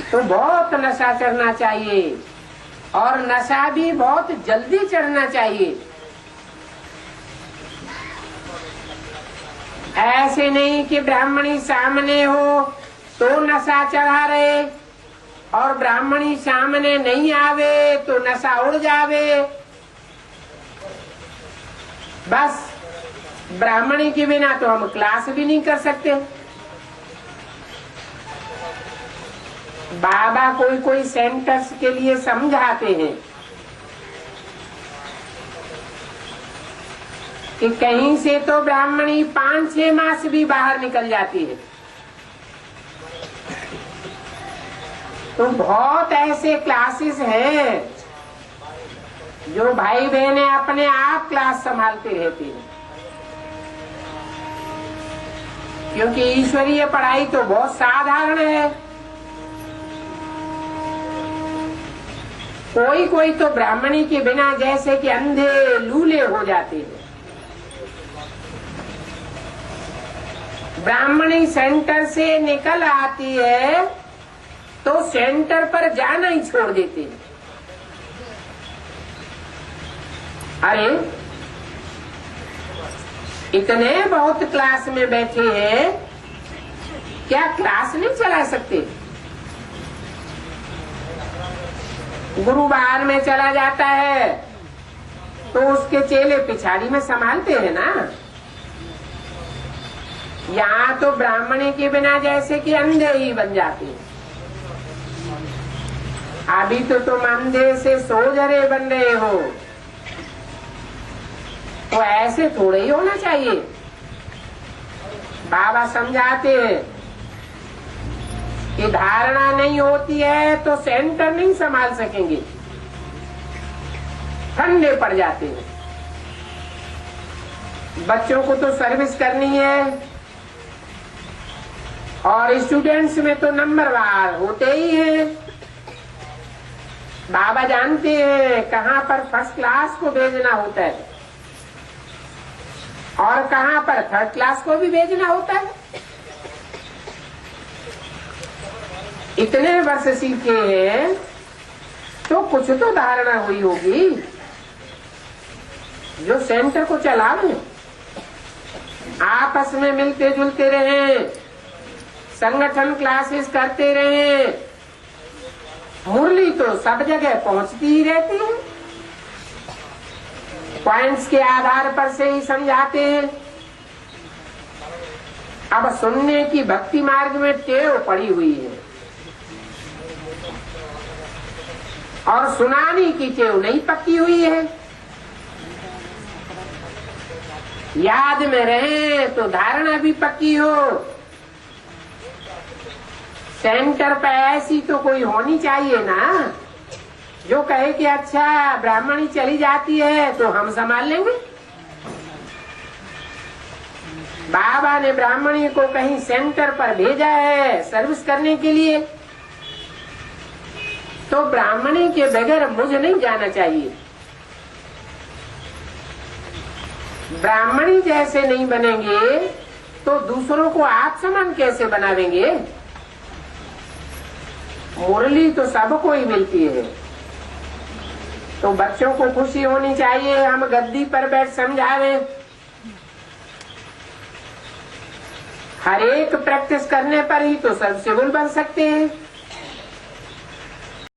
तो बहुत नशा चढ़ना चाहिए, और नशा भी बहुत जल्दी चढ़ना चाहिए। ऐसे नहीं कि ब्राह्मणी सामने हो तो नशा चढ़ा रहे, और ब्राह्मणी सामने नहीं आवे तो नशा उड़ जावे। बस ब्राह्मणी के बिना तो हम क्लास भी नहीं कर सकते। बाबा कोई कोई सेंटर्स के लिए समझाते हैं कि कहीं से तो ब्राह्मणी 5-6 मास भी बाहर निकल जाती है। तो बहुत ऐसे क्लासेस हैं जो भाई बहनें अपने आप क्लास संभालते रहते हैं, क्योंकि ईश्वरीय पढ़ाई तो बहुत साधारण है। कोई कोई तो ब्राह्मणी के बिना जैसे कि अंधे लूले हो जाते हैं। ब्राह्मणी सेंटर से निकल आती है तो सेंटर पर जाना ही छोड़ देते हैं। अरे इतने बहुत क्लास में बैठे हैं, क्या क्लास नहीं चला सकते? गुरुवार में चला जाता है तो उसके चेले पिछाड़ी में संभालते हैं ना। यहाँ तो ब्राह्मणी के बिना जैसे कि अंधे ही बन जाते हैं। अभी तो तुम अंधे से सोजरे बन रहे हो, तो ऐसे थोड़े ही होना चाहिए। बाबा समझाते हैं कि धारणा नहीं होती है तो सेंटर नहीं संभाल सकेंगे, ठंडे पड़ जाते हैं। बच्चों को तो सर्विस करनी है, और स्टूडेंट्स में तो नंबरवार होते ही हैं। बाबा जानते हैं कहाँ पर फर्स्ट क्लास को भेजना होता है और कहाँ पर थर्ड क्लास को भी भेजना होता है। इतने वर्ष सीखे हैं तो कुछ तो धारणा हुई होगी। जो सेंटर को चलावे, आपस में मिलते जुलते रहे, संगठन क्लासेस करते रहे, मुरली तो सब जगह पहुंचती ही रहती है। पॉइंट्स के आधार पर से ही समझाते हैं। अब सुनने की भक्ति मार्ग में टेव पड़ी हुई है और सुनाने की टेव नहीं पक्की हुई है। याद में रहे तो धारणा भी पक्की हो। सेंटर पे ऐसी तो कोई होनी चाहिए ना जो कहे कि अच्छा ब्राह्मणी चली जाती है तो हम संभाल लेंगे। बाबा ने ब्राह्मणी को कहीं सेंटर पर भेजा है सर्विस करने के लिए, तो ब्राह्मणी के बगैर मुझे नहीं जाना चाहिए। ब्राह्मणी जैसे नहीं बनेंगे तो दूसरों को आप समान कैसे बनावेंगे? मुरली तो सबको ही मिलती है, तो बच्चों को खुशी होनी चाहिए। हम गद्दी पर बैठ समझावे, हर एक प्रैक्टिस करने पर ही तो सब सिविल बन सकते हैं।